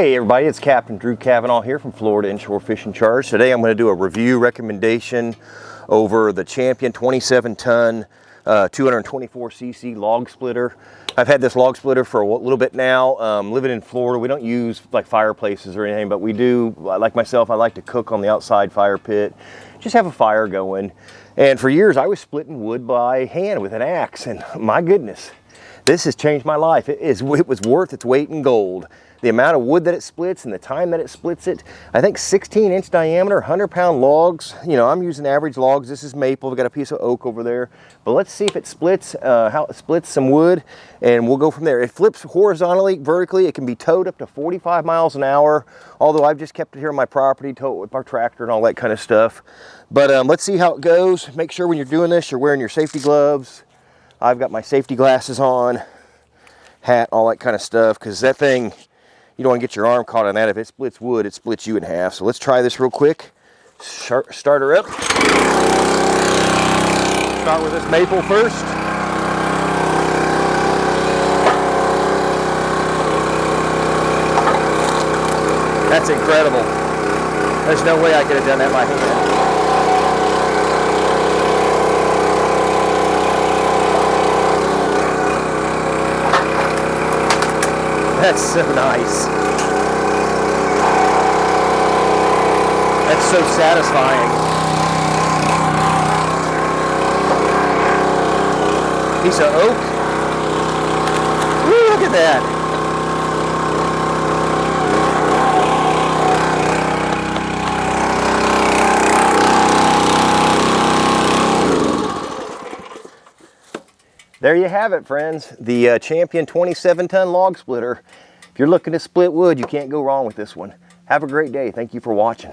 Hey everybody, it's Captain Drew Cavanaugh here from Florida Inshore Fishing Charge. Today I'm going to do a review recommendation over the Champion 27-ton 224cc log splitter. I've had this log splitter for a little bit now. Living in Florida, we don't use like fireplaces or anything, but we do, like myself, I like to cook on the outside fire pit, just have a fire going. And for years I was splitting wood by hand with an axe, and my goodness, this has changed my life. It was worth its weight in gold. The amount of wood that it splits and the time that it splits it. I think 16-inch diameter, 100-pound logs. You know, I'm using average logs. This is maple. We've got a piece of oak over there. But let's see if it splits, how it splits some wood, and we'll go from there. It flips horizontally, vertically. It can be towed up to 45 miles an hour, although I've just kept it here on my property, towed with our tractor and all that kind of stuff. But let's see how it goes. Make sure when you're doing this, you're wearing your safety gloves. I've got my safety glasses on, hat, all that kind of stuff, because that thing, you don't want to get your arm caught on that. If it splits wood, it splits you in half. So let's try this real quick. Start her up. Start with this maple first. That's incredible. There's no way I could have done that by hand. That's so nice. That's so satisfying. Piece of oak. Woo, look at that. There you have it, friends. The Champion 27-ton log splitter. If you're looking to split wood, you can't go wrong with this one. Have a great day. Thank you for watching.